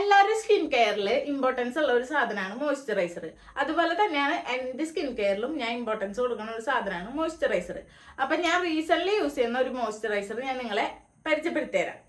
എല്ലാവരും സ്കിൻ കെയറിൽ ഇമ്പോർട്ടൻസ് ഉള്ള ഒരു സാധനമാണ് മോയ്സ്ചറൈസർ. അതുപോലെ തന്നെയാണ് എൻ്റെ സ്കിൻ കെയറിലും ഞാൻ ഇമ്പോർട്ടൻസ് കൊടുക്കുന്ന ഒരു സാധനമാണ് മോയ്സ്ചറൈസർ. അപ്പം ഞാൻ റീസെന്റ് യൂസ് ചെയ്യുന്ന ഒരു മോയ്സ്ചറൈസർ ഞാൻ നിങ്ങളെ പരിചയപ്പെടുത്തി തരാം.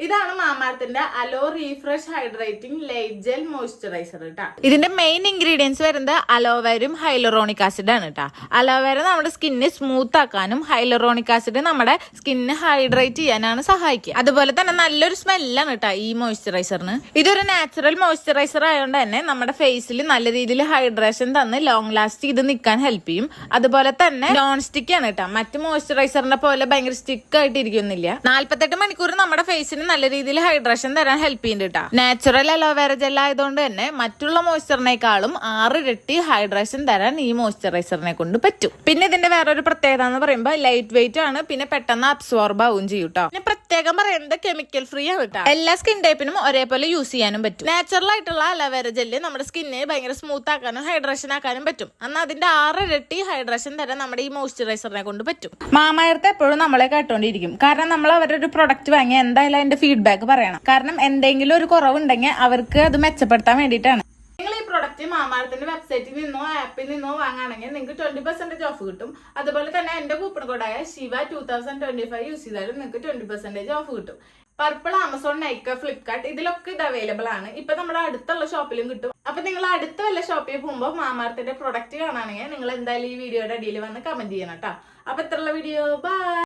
ഇതാണ് മാമാർത്തിന്റെ aloe refresh hydrating light gel moisturizer കേട്ടോ. ഇതിന്റെ മെയിൻ ഇൻഗ്രീഡിയൻസ് വരുന്നത് അലോവേരയും ഹൈലറോണിക് ആസിഡ് ആണ് കേട്ടോ. അലോവേര നമ്മുടെ സ്കിന്നിന് സ്മൂത്ത് ആക്കാനും ഹൈലറോണിക് ആസിഡ് നമ്മുടെ സ്കിന്നിന് ഹൈഡ്രേറ്റ് ചെയ്യാനാണ് സഹായിക്കുക. അതുപോലെ തന്നെ നല്ലൊരു സ്മെല്ലാണ് കേട്ടോ ഈ മോയ്സ്ചറൈസറിന്. ഇതൊരു നാച്ചുറൽ മോയ്സ്ചറൈസർ ആയതുകൊണ്ട് തന്നെ നമ്മുടെ ഫേസിൽ നല്ല രീതിയിൽ ഹൈഡ്രേഷൻ തന്ന് ലോങ് ലാസ്റ്റ് ചെയ്ത് നിൽക്കാൻ ഹെൽപ്പ് ചെയ്യും. അതുപോലെ തന്നെ നോൺ സ്റ്റിക്ക് ആണ് കേട്ടോ. മറ്റു മോയ്സ്ചറൈസറിനെ പോലെ ഭയങ്കര സ്റ്റിക്ക് ആയിട്ട് ഇരിക്കുന്നില്ല. 48 മണിക്കൂർ നമ്മുടെ ഫേസിന് നല്ല രീതിയിൽ ഹൈഡ്രേഷൻ തരാൻ ഹെൽപ്പ് ചെയ്യുന്നുണ്ട് കേട്ടോ. നാച്ചുറൽ അലോവേര ജെൽ ആയതുകൊണ്ട് തന്നെ മറ്റുള്ള മോയ്സ്ചറിനേക്കാളും 6 ഇരട്ടി ഹൈഡ്രേഷൻ തരാൻ ഈ മോയ്സ്ചറൈസറിനെ കൊണ്ട് പറ്റും. പിന്നെ ഇതിന്റെ വേറൊരു പ്രത്യേകത എന്ന് പറയുമ്പോൾ ലൈറ്റ് വെയിറ്റ് ആണ്, പിന്നെ പെട്ടെന്ന് അബ്സോർബ് ആവും ചെയ്യും കേട്ടോ. പിന്നെ പ്രത്യേകം പറയുന്നത് കെമിക്കൽ ഫ്രീ ആണ് കേട്ടോ. എല്ലാ സ്കിൻ ടൈപ്പിനും ഒരേപോലെ യൂസ് ചെയ്യാനും പറ്റും. നാച്ചുറൽ ആയിട്ടുള്ള അലോവേര ജെല്ല് നമ്മുടെ സ്കിന്നെ ഭയങ്കര സ്മൂത്ത് ആക്കാനും ഹൈഡ്രേഷൻ ആക്കാനും പറ്റും. എന്നാൽ അതിന്റെ 6 ഇരട്ടി ഹൈഡ്രേഷൻ തരാൻ നമ്മുടെ ഈ മോയ്സ്ചറൈസറിനെ കൊണ്ട് പറ്റും. മാമയെടുത്ത് എപ്പോഴും നമ്മളെ കേട്ടോണ്ടിരിക്കും. കാരണം നമ്മൾ അവരുടെ ഒരു പ്രൊഡക്റ്റ് വാങ്ങിയ എന്തായാലും അതിന്റെ ഫീഡ്ബാക്ക് പറയണം. കാരണം എന്തെങ്കിലും ഒരു കുറവുണ്ടെങ്കിൽ അവർക്ക് അത് മെച്ചപ്പെടുത്താൻ വേണ്ടിയിട്ടാണ്. നിങ്ങൾ ഈ പ്രൊഡക്റ്റ് മാമാർത്തിന്റെ വെബ്സൈറ്റിൽ നിന്നോ ആപ്പിൽ നിന്നോ വാങ്ങുകയാണെങ്കിൽ നിങ്ങൾക്ക് 20% ഓഫ് കിട്ടും. അതുപോലെ തന്നെ എന്റെ കൂപ്പൺ കോഡായ ശിവ 2025 യൂസ് ചെയ്താലും നിങ്ങൾക്ക് 20% ഓഫ് കിട്ടും. പർപ്പിൾ, ആമസോൺ, നൈക്ക, ഫ്ലിപ്കാർട്ട് ഇതിലൊക്കെ ഇത് അവൈലബിൾ ആണ്. ഇപ്പൊ നമ്മുടെ അടുത്തുള്ള ഷോപ്പിലും കിട്ടും. അപ്പൊ നിങ്ങൾ അടുത്ത വല്ല ഷോപ്പിൽ പോകുമ്പോൾ മാമാർത്തിന്റെ പ്രൊഡക്റ്റ് കാണുകയാണെങ്കിൽ നിങ്ങൾ എന്തായാലും ഈ വീഡിയോയുടെ അടിയിൽ വന്ന് കമന്റ് ചെയ്യണം കേട്ടോ. അപ്പൊ ഇത്രയുള്ള വീഡിയോ ബൈ.